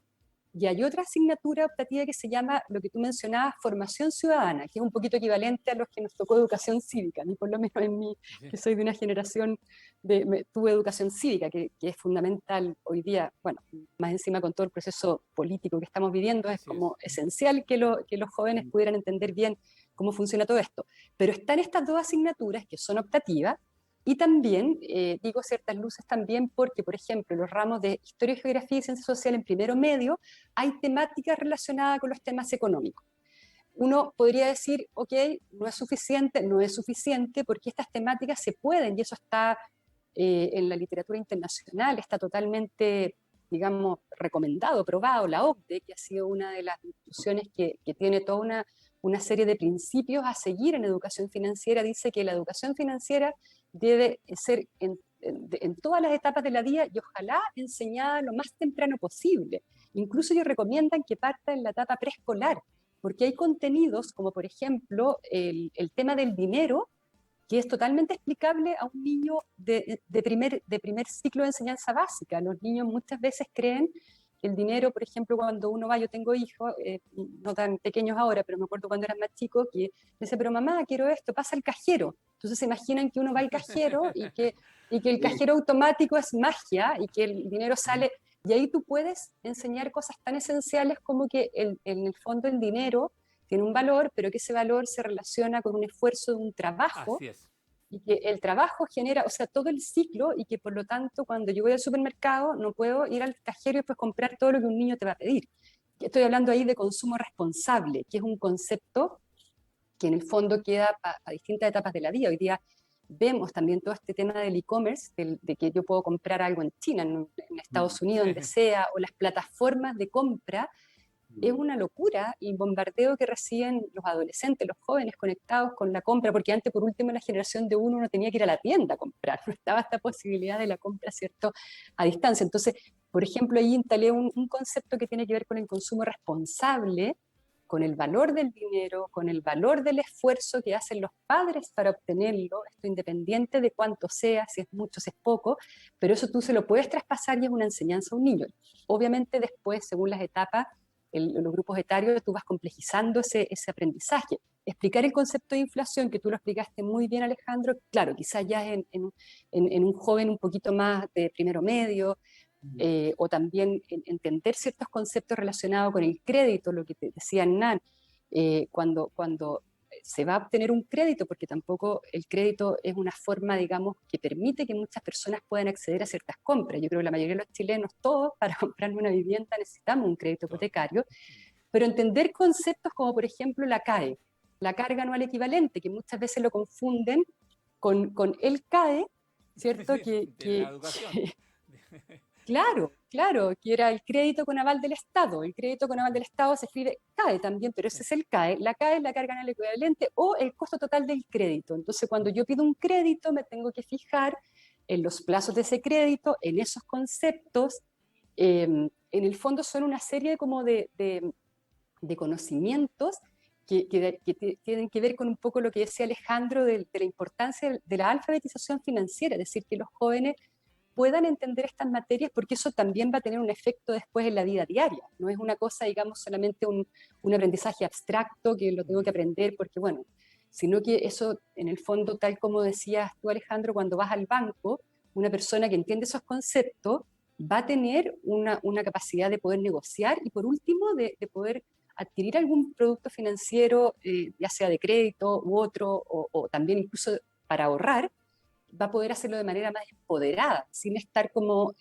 y hay otra asignatura optativa que se llama, lo que tú mencionabas, Formación Ciudadana, que es un poquito equivalente a los que nos tocó Educación Cívica, ni por lo menos en mí, que soy de una generación tuve Educación Cívica, que es fundamental hoy día, bueno, más encima con todo el proceso político que estamos viviendo, es como esencial que los jóvenes pudieran entender bien cómo funciona todo esto. Pero están estas dos asignaturas que son optativas, y también, digo ciertas luces también porque, por ejemplo, los ramos de Historia, Geografía y Ciencia Social en primero medio, hay temáticas relacionadas con los temas económicos. Uno podría decir, ok, no es suficiente porque estas temáticas se pueden, y eso está en la literatura internacional, está totalmente, digamos, recomendado, probado, la OCDE, que ha sido una de las instituciones que tiene toda una serie de principios a seguir en educación financiera, dice que la educación financiera debe ser en todas las etapas de la vida y ojalá enseñada lo más temprano posible. Incluso ellos recomiendan que parta en la etapa preescolar, porque hay contenidos como por ejemplo el tema del dinero, que es totalmente explicable a un niño de primer ciclo de enseñanza básica. Los niños muchas veces creen que el dinero, por ejemplo, cuando uno va, yo tengo hijos, no tan pequeños ahora, pero me acuerdo cuando eran más chicos, que dice, pero mamá, quiero esto, pasa al cajero. Entonces se imaginan que uno va al cajero y que el cajero automático es magia y que el dinero sale, y ahí tú puedes enseñar cosas tan esenciales como que en el fondo el dinero tiene un valor, pero que ese valor se relaciona con un esfuerzo de un trabajo. Así es. Y que el trabajo genera, o sea, todo el ciclo, y que por lo tanto cuando yo voy al supermercado no puedo ir al cajero y después comprar todo lo que un niño te va a pedir. Estoy hablando ahí de consumo responsable, que es un concepto que en el fondo queda a distintas etapas de la vida. Hoy día vemos también todo este tema del e-commerce, de que yo puedo comprar algo en China, en Estados Unidos, donde sea, o las plataformas de compra. Es una locura el bombardeo que reciben los adolescentes, los jóvenes conectados con la compra, porque antes, por último, la generación de uno tenía que ir a la tienda a comprar, no estaba esta posibilidad de la compra, ¿cierto?, a distancia. Entonces, por ejemplo, ahí instalé un concepto que tiene que ver con el consumo responsable, con el valor del dinero, con el valor del esfuerzo que hacen los padres para obtenerlo, esto independiente de cuánto sea, si es mucho, si es poco, pero eso tú se lo puedes traspasar y es una enseñanza a un niño. Obviamente después, según las etapas, los grupos etarios, tú vas complejizando ese aprendizaje. Explicar el concepto de inflación, que tú lo explicaste muy bien, Alejandro, claro, quizás ya en un joven un poquito más de primero medio, o también entender ciertos conceptos relacionados con el crédito, lo que te decía Hernán, cuando se va a obtener un crédito, porque tampoco el crédito es una forma, digamos, que permite que muchas personas puedan acceder a ciertas compras. Yo creo que la mayoría de los chilenos, todos, para comprar una vivienda necesitamos un crédito hipotecario, pero entender conceptos como, por ejemplo, la CAE, la carga anual equivalente, que muchas veces lo confunden con el CAE, ¿cierto? Claro, que era el crédito con aval del Estado. El crédito con aval del Estado se escribe CAE también, pero ese es el CAE. La CAE es la carga anual equivalente o el costo total del crédito. Entonces, cuando yo pido un crédito, me tengo que fijar en los plazos de ese crédito, en esos conceptos. En el fondo son una serie como de conocimientos que tienen que ver con un poco lo que decía Alejandro de la importancia de la alfabetización financiera, es decir, que los jóvenes puedan entender estas materias, porque eso también va a tener un efecto después en la vida diaria. No es una cosa, digamos, solamente un aprendizaje abstracto que lo tengo que aprender porque, bueno, sino que eso, en el fondo, tal como decías tú, Alejandro, cuando vas al banco, una persona que entiende esos conceptos va a tener una capacidad de poder negociar y, por último, de poder adquirir algún producto financiero, ya sea de crédito u otro, o también incluso para ahorrar, va a poder hacerlo de manera más empoderada, sin estar como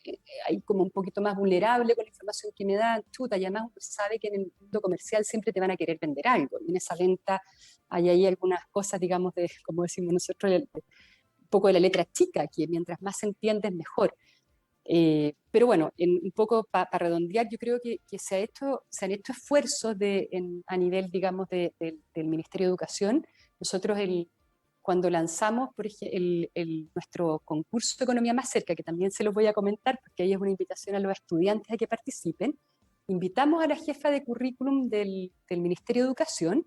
ahí como un poquito más vulnerable con la información que me dan, chuta, y además uno sabe que en el mundo comercial siempre te van a querer vender algo, y en esa venta hay ahí algunas cosas, digamos, como decimos nosotros, un poco de la letra chica, que mientras más se entiende es mejor. Pero bueno, un poco para redondear, yo creo que se han hecho esfuerzos a nivel, digamos, del Ministerio de Educación. Nosotros cuando lanzamos por ejemplo, nuestro concurso de Economía Más Cerca, que también se los voy a comentar, porque ahí es una invitación a los estudiantes a que participen, invitamos a la jefa de currículum del Ministerio de Educación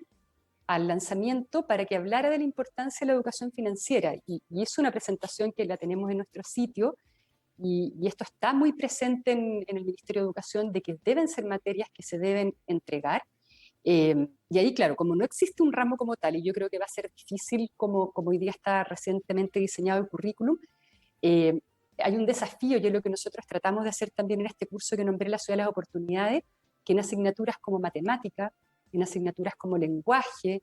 al lanzamiento para que hablara de la importancia de la educación financiera. Y es una presentación que la tenemos en nuestro sitio, y esto está muy presente en el Ministerio de Educación, de que deben ser materias que se deben entregar. Y ahí, claro, como no existe un ramo como tal, y yo creo que va a ser difícil como hoy día está recientemente diseñado el currículum, hay un desafío, y es lo que nosotros tratamos de hacer también en este curso que nombré La Ciudad de las Oportunidades, que en asignaturas como matemática, en asignaturas como lenguaje,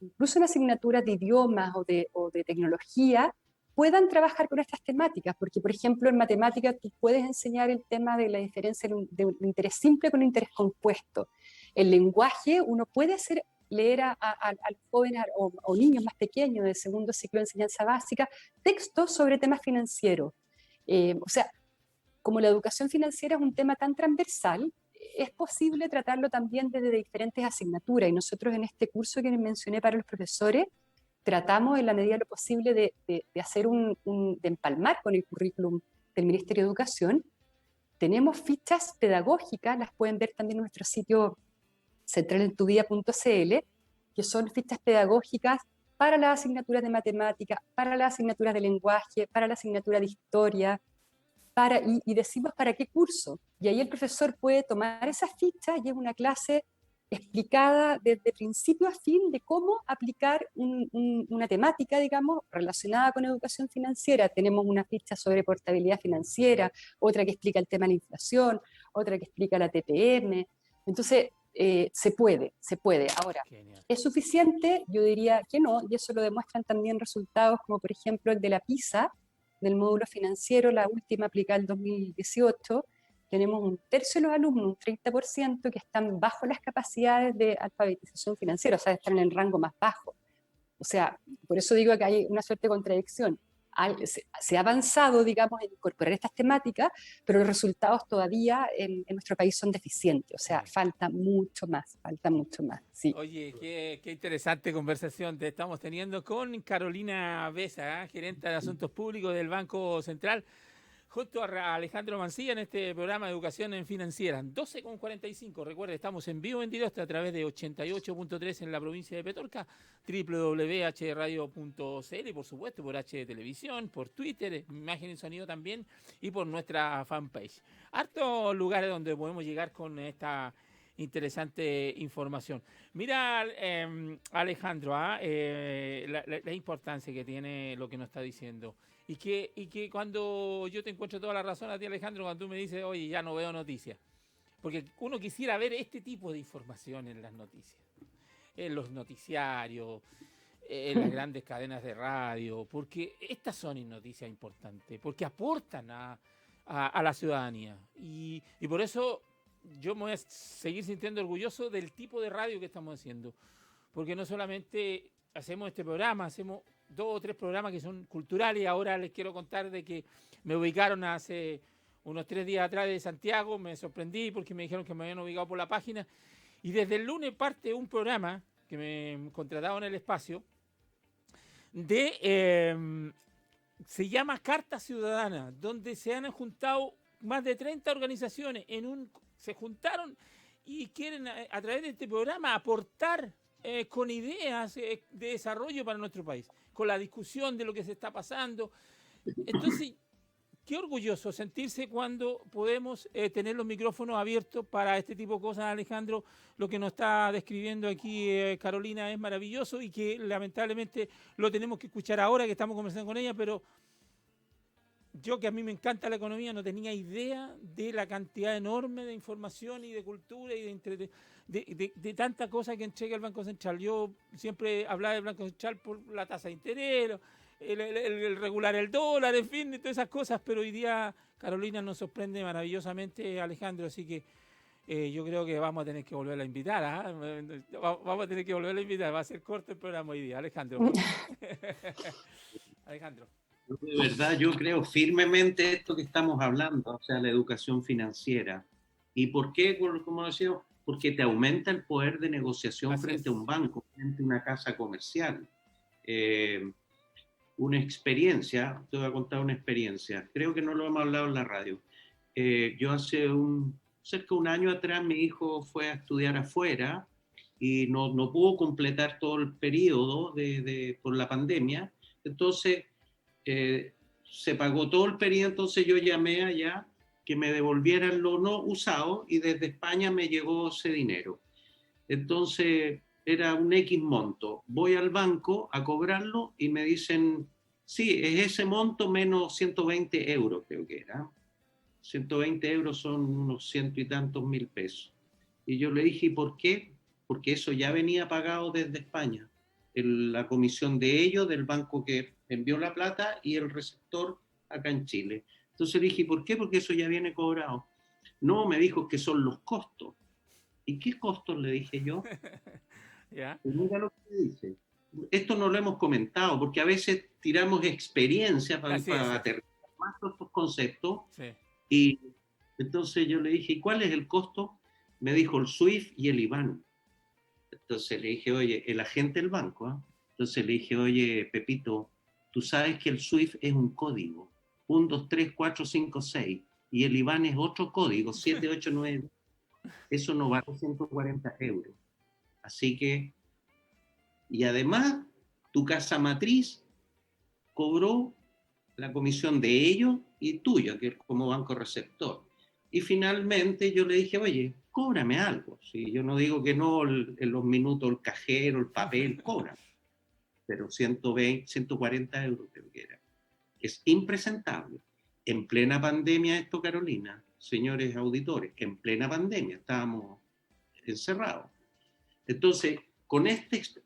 incluso en asignaturas de idiomas o de tecnología, puedan trabajar con estas temáticas, porque por ejemplo en matemática tú puedes enseñar el tema de la diferencia de un interés simple con un interés compuesto. El lenguaje uno puede hacer leer a jóvenes o niños más pequeños del segundo ciclo de enseñanza básica textos sobre temas financieros. O sea, como la educación financiera es un tema tan transversal, es posible tratarlo también desde diferentes asignaturas, y nosotros en este curso que mencioné para los profesores tratamos en la medida de lo posible de hacer de empalmar con el currículum del Ministerio de Educación. Tenemos fichas pedagógicas, las pueden ver también en nuestro sitio centralentuvida.cl, que son fichas pedagógicas para las asignaturas de matemática, para las asignaturas de lenguaje, para la asignatura de historia, y decimos para qué curso. Y ahí el profesor puede tomar esas fichas y es una clase explicada desde principio a fin de cómo aplicar una temática, digamos, relacionada con educación financiera. Tenemos una ficha sobre portabilidad financiera, otra que explica el tema de la inflación, otra que explica la TPM. Entonces, se puede. Ahora, Genial. ¿es suficiente? Yo diría que no, y eso lo demuestran también resultados como por ejemplo el de la PISA, del módulo financiero, la última aplicada en 2018, tenemos un tercio de los alumnos, un 30%, que están bajo las capacidades de alfabetización financiera, o sea, están en el rango más bajo. O sea, por eso digo que hay una suerte de contradicción. Se ha avanzado, digamos, en incorporar estas temáticas, pero los resultados todavía en nuestro país son deficientes. O sea, falta mucho más. Sí. Oye, qué interesante conversación te estamos teniendo con Carolina Besa, gerente de Asuntos Públicos del Banco Central. junto a Alejandro Mancilla en este programa de Educación Financiera. 12:45. Recuerde, estamos en vivo en directo a través de 88.3 en la provincia de Petorca, www.hradio.cl y por supuesto por H Televisión, por Twitter, imagen y sonido también y por nuestra fanpage. Hartos lugares donde podemos llegar con esta interesante información. Mira, Alejandro, la importancia que tiene lo que nos está diciendo. Y que cuando yo te encuentro toda la razón a ti, Alejandro, cuando tú me dices, oye, ya no veo noticias. Porque uno quisiera ver este tipo de información en las noticias, en los noticiarios, en las grandes cadenas de radio, porque estas son noticias importantes, porque aportan a la ciudadanía. Y por eso yo me voy a seguir sintiendo orgulloso del tipo de radio que estamos haciendo, porque no solamente hacemos este programa, hacemos 2 o 3 programas que son culturales. Ahora les quiero contar de que me ubicaron hace unos 3 días atrás de Santiago, me sorprendí porque me dijeron que me habían ubicado por la página, y desde el lunes parte un programa que me contrataron en el espacio, se llama Carta Ciudadana, donde se han juntado más de 30 organizaciones se juntaron y quieren a través de este programa aportar con ideas de desarrollo para nuestro país, con la discusión de lo que se está pasando. Entonces, qué orgulloso sentirse cuando podemos tener los micrófonos abiertos para este tipo de cosas, Alejandro. Lo que nos está describiendo aquí Carolina es maravilloso y que lamentablemente lo tenemos que escuchar ahora que estamos conversando con ella, pero yo, que a mí me encanta la economía, no tenía idea de la cantidad enorme de información y de cultura y de tanta cosa que entrega el Banco Central. Yo siempre hablaba del Banco Central por la tasa de interés, el regular el dólar, en fin, todas esas cosas, pero hoy día Carolina nos sorprende maravillosamente, Alejandro, así que yo creo que vamos a tener que volverla a invitar, vamos a tener que volverla a invitar, va a ser corto el programa hoy día, Alejandro. Alejandro. De verdad, yo creo firmemente esto que estamos hablando, o sea, la educación financiera. ¿Y por qué? Como decía, porque te aumenta el poder de negociación frente a un banco, frente a una casa comercial. Una experiencia, te voy a contar una experiencia, creo que no lo hemos hablado en la radio. Yo hace cerca de un año atrás, mi hijo fue a estudiar afuera y no pudo completar todo el periodo por la pandemia, entonces se pagó todo el periodo, entonces yo llamé allá que me devolvieran lo no usado y desde España me llegó ese dinero. Entonces era un X monto. Voy al banco a cobrarlo y me dicen, sí, es ese monto menos 120 euros, creo que era. 120 euros son unos 100 y tantos mil pesos. Y yo le dije, ¿y por qué? Porque eso ya venía pagado desde España. La comisión de ellos, del banco que envió la plata y el receptor acá en Chile. Entonces le dije, ¿por qué? Porque eso ya viene cobrado. No, me dijo que son los costos. ¿Y qué costos? Le dije yo. ¿Ya? Pues mira lo que dice. Esto no lo hemos comentado, porque a veces tiramos experiencia para aterrizar más estos conceptos. Sí. Y entonces yo le dije, ¿y cuál es el costo? Me dijo el SWIFT y el IBAN. Entonces le dije, oye, el agente del banco, ¿eh? Entonces le dije, oye, Pepito, tú sabes que el SWIFT es un código, 1, 2, 3, 4, 5, 6, y el IBAN es otro código, 7, 8, 9. Eso no vale 140 euros. Así que, y además, tu casa matriz cobró la comisión de ellos y tuya, que es como banco receptor. Y finalmente yo le dije, oye, cóbrame algo. Si yo no digo que no, en los minutos el cajero, el papel, cobra. Pero 120, 140 euros creo que era. Es impresentable. En plena pandemia esto, Carolina, señores auditores, en plena pandemia estábamos encerrados. Entonces, con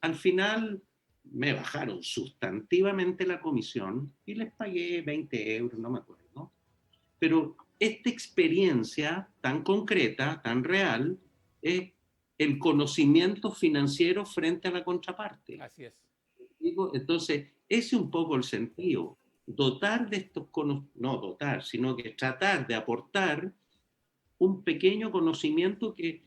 al final me bajaron sustantivamente la comisión y les pagué 20 euros, no me acuerdo, ¿no? Pero esta experiencia tan concreta, tan real, es el conocimiento financiero frente a la contraparte. Así es. Entonces, ese es un poco el sentido. Dotar de estos no dotar, sino que tratar de aportar un pequeño conocimiento que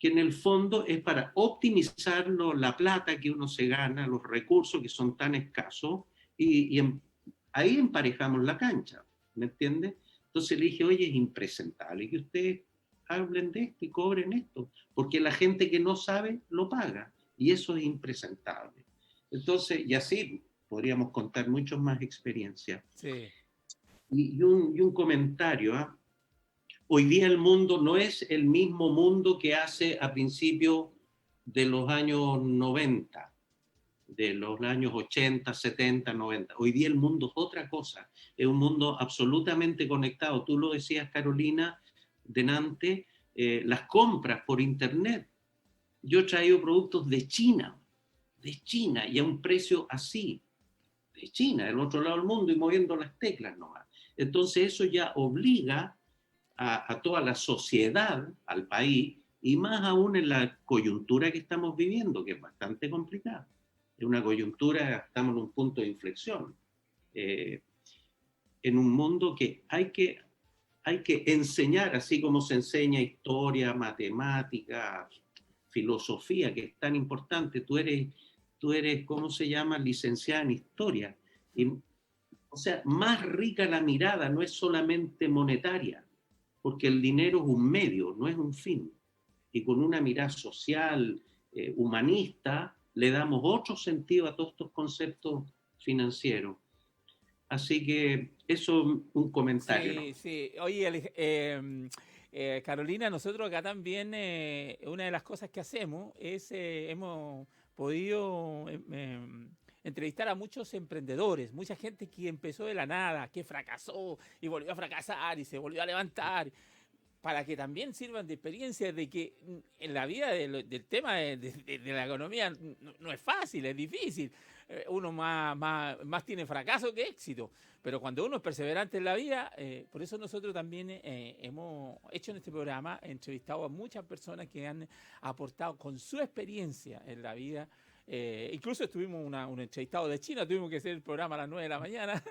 en el fondo es para optimizar la plata que uno se gana, los recursos que son tan escasos, y ahí emparejamos la cancha, ¿me entiendes? Entonces le dije, oye, es impresentable que ustedes hablen de esto y cobren esto, porque la gente que no sabe lo paga, y eso es impresentable. Entonces, y así podríamos contar muchas más experiencias. Sí. Y un comentario, ¿eh? Hoy día el mundo no es el mismo mundo que hace a principios de los años 90, de los años 80, 70, 90. Hoy día el mundo es otra cosa, es un mundo absolutamente conectado. Tú lo decías, Carolina, delante, las compras por internet. Yo he traído productos de China, y a un precio así, de China, del otro lado del mundo, y moviendo las teclas nomás. Entonces eso ya obliga a toda la sociedad, al país, y más aún en la coyuntura que estamos viviendo, que es bastante complicada. Es una coyuntura, estamos en un punto de inflexión, en un mundo que hay que enseñar, así como se enseña historia, matemática, filosofía, que es tan importante. Tú eres, ¿cómo se llama?, licenciada en historia. Y, o sea, más rica la mirada, no es solamente monetaria, porque el dinero es un medio, no es un fin. Y con una mirada social, humanista, le damos otro sentido a todos estos conceptos financieros. Así que eso es un comentario, ¿no? Sí, sí. Oye, Carolina, nosotros acá también, una de las cosas que hacemos es, hemos podido entrevistar a muchos emprendedores, mucha gente que empezó de la nada, que fracasó y volvió a fracasar y se volvió a levantar, para que también sirvan de experiencia de que en la vida del tema de la economía no es fácil, es difícil. Uno más tiene fracaso que éxito, pero cuando uno es perseverante en la vida, por eso nosotros también hemos hecho en este programa, entrevistado a muchas personas que han aportado con su experiencia en la vida. Incluso estuvimos un entrevistado de China, tuvimos que hacer el programa a las 9 de la mañana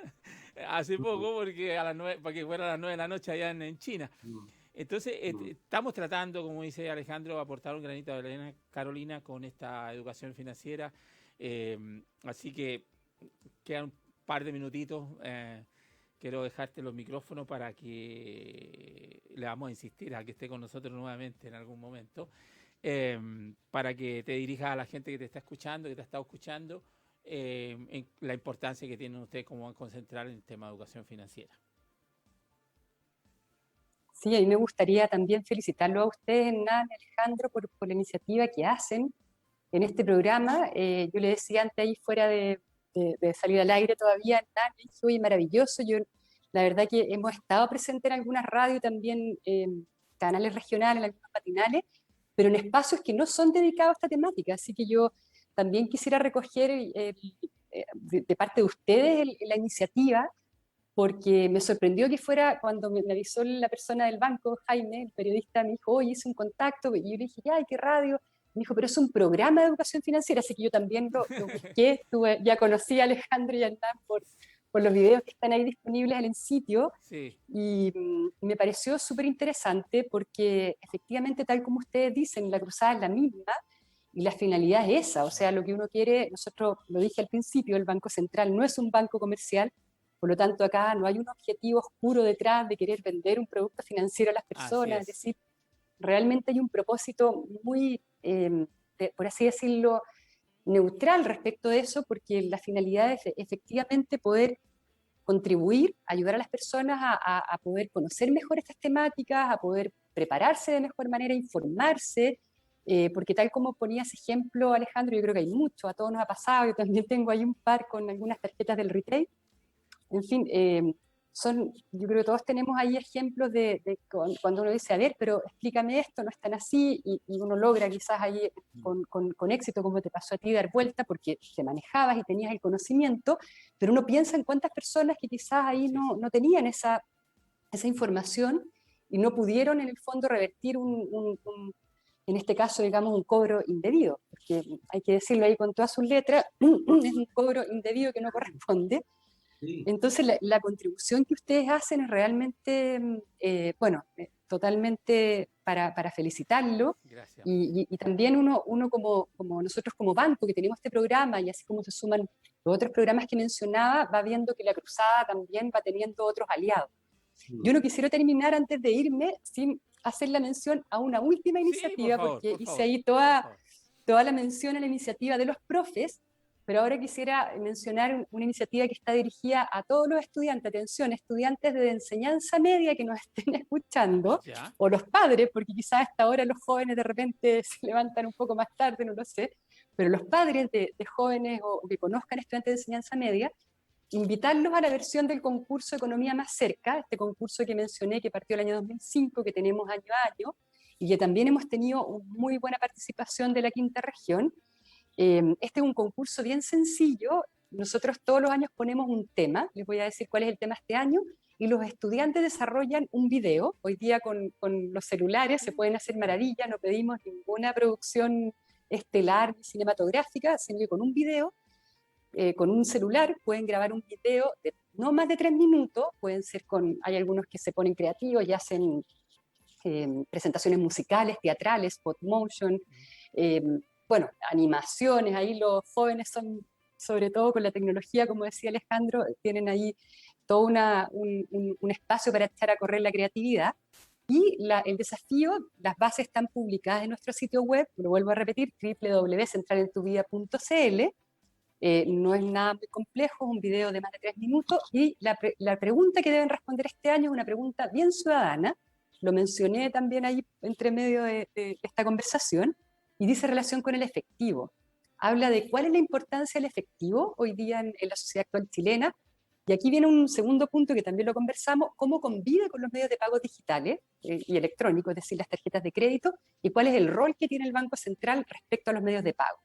hace poco porque porque fuera a las 9 de la noche allá en China. Entonces, estamos tratando, como dice Alejandro, de aportar un granito de arena, Carolina, con esta educación financiera. Así que quedan un par de minutitos. Quiero dejarte los micrófonos para que le vamos a insistir a que esté con nosotros nuevamente en algún momento, para que te dirijas a la gente que te está escuchando, que te ha estado escuchando, en la importancia que tienen ustedes como Banco Central en el tema de educación financiera. Sí, a mí me gustaría también felicitarlo a ustedes, Hernán y Alejandro, por la iniciativa que hacen en este programa. Yo le decía antes ahí fuera de salir al aire todavía, Hernán, le dije, oye, maravilloso. Yo, la verdad que hemos estado presentes en algunas radios también, canales regionales, en algunos matinales, pero en espacios que no son dedicados a esta temática. Así que yo también quisiera recoger de parte de ustedes la iniciativa, porque me sorprendió que fuera, cuando me avisó la persona del banco, Jaime, el periodista, me dijo, oye, hice un contacto, y yo le dije, ay, ¿qué radio? Me dijo, pero es un programa de educación financiera, así que yo también lo busqué, ya conocí a Alejandro y a Hernán por los videos que están ahí disponibles en el sitio, Sí. y me pareció súper interesante porque efectivamente, tal como ustedes dicen, la cruzada es la misma, y la finalidad es esa, o sea, lo que uno quiere, nosotros lo dije al principio, el Banco Central no es un banco comercial. Por lo tanto, acá no hay un objetivo oscuro detrás de querer vender un producto financiero a las personas. Es decir, realmente hay un propósito muy, por así decirlo, neutral respecto de eso, porque la finalidad es efectivamente poder contribuir, ayudar a las personas a poder conocer mejor estas temáticas, a poder prepararse de mejor manera, informarse, porque tal como ponías ejemplo, Alejandro, yo creo que hay mucho, a todos nos ha pasado, yo también tengo ahí un par con algunas tarjetas del retail. En fin, yo creo que todos tenemos ahí ejemplos de cuando uno dice, a ver, pero explícame esto, no es tan así, y uno logra quizás ahí con éxito, como te pasó a ti, dar vuelta, porque te manejabas y tenías el conocimiento, pero uno piensa en cuántas personas que quizás ahí no tenían esa información y no pudieron en el fondo revertir en este caso, digamos, un cobro indebido, porque hay que decirlo ahí con todas sus letras, es un cobro indebido que no corresponde. Entonces, la contribución que ustedes hacen es realmente, totalmente para felicitarlo. Gracias. Y también uno como nosotros como banco que tenemos este programa, y así como se suman los otros programas que mencionaba, va viendo que la cruzada también va teniendo otros aliados. Yo no quisiera terminar antes de irme sin hacer la mención a una última Sí, iniciativa, por favor, porque por hice favor, ahí por toda favor. la mención a la iniciativa de los profes, pero ahora quisiera mencionar una iniciativa que está dirigida a todos los estudiantes, atención, estudiantes de enseñanza media que nos estén escuchando, ¿Ya? o los padres, porque quizás a esta hora los jóvenes de repente se levantan un poco más tarde, no lo sé, pero los padres de jóvenes o que conozcan estudiantes de enseñanza media, invitarlos a la versión del concurso Economía Más Cerca, este concurso que mencioné que partió el año 2005, que tenemos año a año, y que también hemos tenido muy buena participación de la quinta región. Este es un concurso bien sencillo. Nosotros todos los años ponemos un tema, les voy a decir cuál es el tema este año, y los estudiantes desarrollan un video. Hoy día con los celulares se pueden hacer maravillas, no pedimos ninguna producción estelar ni cinematográfica, sino que con un video, con un celular, pueden grabar un video de no más de 3 minutos, pueden ser hay algunos que se ponen creativos y hacen presentaciones musicales, teatrales, spot motion, eh, bueno, animaciones, ahí los jóvenes son, sobre todo con la tecnología, como decía Alejandro, tienen ahí todo un espacio para echar a correr la creatividad. Y el desafío, las bases están publicadas en nuestro sitio web, lo vuelvo a repetir, www.centralentuvida.cl. No es nada muy complejo, es un video de más de 3 minutos, y la pregunta que deben responder este año es una pregunta bien ciudadana, lo mencioné también ahí entre medio de esta conversación, y dice relación con el efectivo. Habla de cuál es la importancia del efectivo hoy día en la sociedad actual chilena, y aquí viene un segundo punto que también lo conversamos, cómo convive con los medios de pago digitales y electrónicos, es decir, las tarjetas de crédito, y cuál es el rol que tiene el Banco Central respecto a los medios de pago.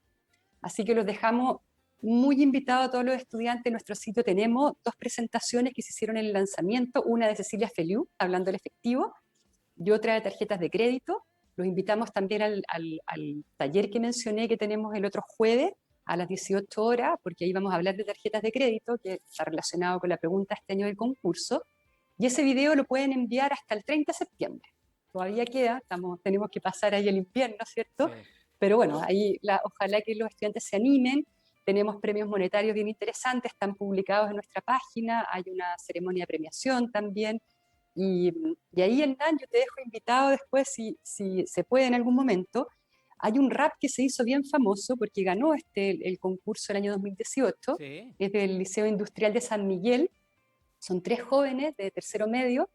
Así que los dejamos muy invitados a todos los estudiantes. En nuestro sitio tenemos 2 presentaciones que se hicieron en el lanzamiento, una de Cecilia Feliu, hablando del efectivo, y otra de tarjetas de crédito. Los invitamos también al taller que mencioné que tenemos el otro jueves a las 18 horas, porque ahí vamos a hablar de tarjetas de crédito, que está relacionado con la pregunta este año del concurso. Y ese video lo pueden enviar hasta el 30 de septiembre. Todavía queda, tenemos que pasar ahí el invierno, ¿cierto? Sí. Pero bueno, ahí ojalá que los estudiantes se animen. Tenemos premios monetarios bien interesantes, están publicados en nuestra página, hay una ceremonia de premiación también. Y ahí, Hernán, yo te dejo invitado después, si se puede en algún momento. Hay un rap que se hizo bien famoso porque ganó el concurso el año 2018, Sí. es del Liceo Industrial de San Miguel. Son 3 jóvenes de tercero medio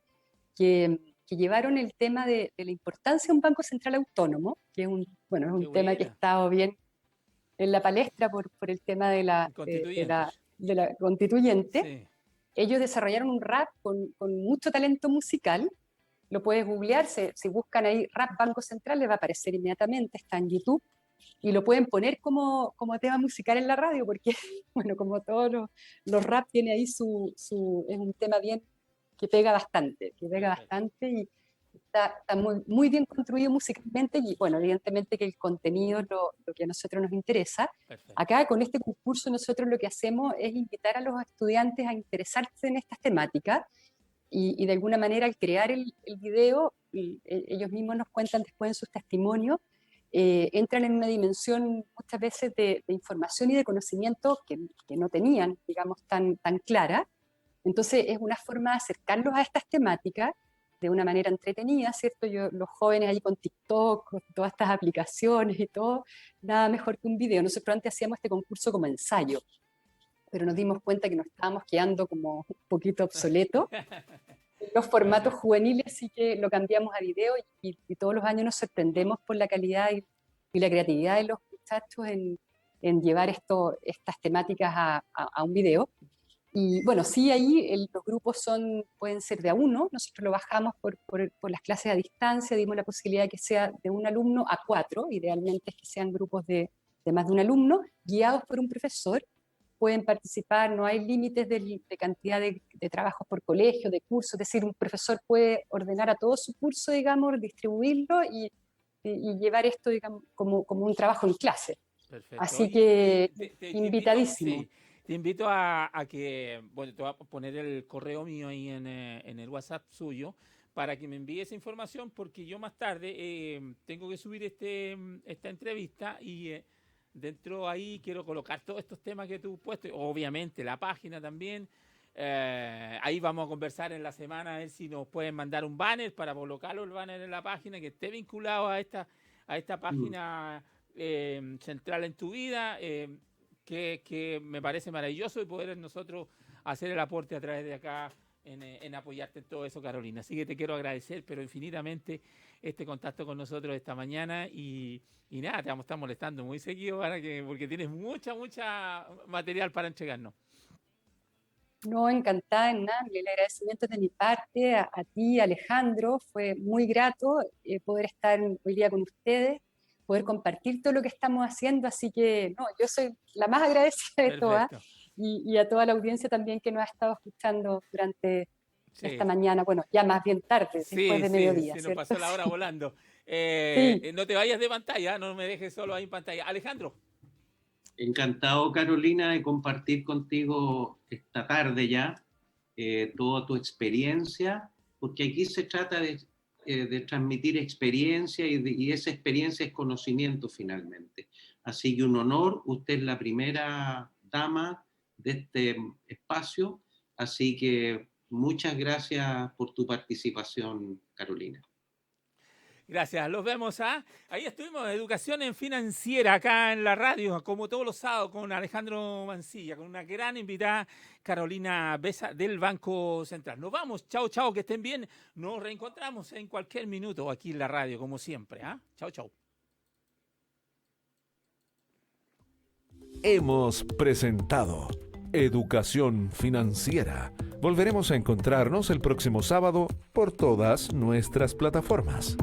que llevaron el tema de la importancia de un Banco Central autónomo, que es un Qué tema que ha buena. estado bien en la palestra por el tema de la Constituyentes. constituyente. Sí. Ellos desarrollaron un rap con mucho talento musical. Lo puedes googlear, si buscan ahí rap Banco Central, les va a aparecer inmediatamente, está en YouTube, y lo pueden poner como tema musical en la radio, porque, bueno, como todos los rap tiene ahí es un tema bien que pega bastante, y está muy, muy bien construido musicalmente, y bueno, evidentemente que el contenido es lo que a nosotros nos interesa. Perfecto. Acá con este concurso nosotros lo que hacemos es invitar a los estudiantes a interesarse en estas temáticas, y de alguna manera al crear el video, ellos mismos nos cuentan después en sus testimonios, entran en una dimensión muchas veces de información y de conocimiento que no tenían, digamos, tan clara. Entonces es una forma de acercarlos a estas temáticas de una manera entretenida, ¿cierto? Los jóvenes ahí con TikTok, con todas estas aplicaciones y todo, nada mejor que un video. Nosotros antes hacíamos este concurso como ensayo, pero nos dimos cuenta que nos estábamos quedando como un poquito obsoletos los formatos juveniles, así que lo cambiamos a video, y todos los años nos sorprendemos por la calidad y la creatividad de los muchachos en llevar estas temáticas a un video. Y bueno, sí, ahí los grupos pueden ser de a uno, nosotros lo bajamos por las clases a distancia, dimos la posibilidad de que sea de un alumno a 4, idealmente es que sean grupos de más de un alumno, guiados por un profesor. Pueden participar, no hay límites de cantidad de trabajos por colegio, de cursos, es decir, un profesor puede ordenar a todo su curso, digamos, distribuirlo y llevar esto, digamos, como un trabajo en clase. Perfecto. Así Oye, que invito, invitadísimo. sí, te invito a que, bueno, te voy a poner el correo mío ahí en el WhatsApp suyo para que me envíe esa información, porque yo más tarde tengo que subir esta entrevista y dentro ahí quiero colocar todos estos temas que tú has puesto, obviamente la página también, Ahí vamos a conversar en la semana a ver si nos pueden mandar un banner para colocarlo, el banner en la página, que esté vinculado a esta página central en tu vida, que me parece maravilloso y poder nosotros hacer el aporte a través de acá en apoyarte en todo eso, Carolina. Así que te quiero agradecer, pero infinitamente, este contacto con nosotros esta mañana y nada, te vamos a estar molestando muy seguido porque tienes mucha material para entregarnos. No, encantada, Hernán. El agradecimiento es de mi parte a ti, Alejandro. Fue muy grato poder estar hoy día con ustedes, poder compartir todo lo que estamos haciendo. Así que, no, yo soy la más agradecida de todas y a toda la audiencia también que nos ha estado escuchando durante esta mañana. Bueno, ya más bien tarde, después de mediodía. Sí, nos pasó la hora volando. No te vayas de pantalla, no me dejes solo ahí en pantalla. Alejandro. Encantado, Carolina, de compartir contigo esta tarde ya toda tu experiencia, porque aquí se trata de transmitir experiencia y esa experiencia es conocimiento finalmente. Así que un honor, usted es la primera dama de este espacio, así que muchas gracias por tu participación, Carolina. Gracias, los vemos. Ahí estuvimos, Educación en Financiera, acá en la radio, como todos los sábados, con Alejandro Mancilla, con una gran invitada, Carolina Besa, del Banco Central. Nos vamos, chao, que estén bien. Nos reencontramos en cualquier minuto aquí en la radio, como siempre. Chao. Hemos presentado Educación Financiera. Volveremos a encontrarnos el próximo sábado por todas nuestras plataformas.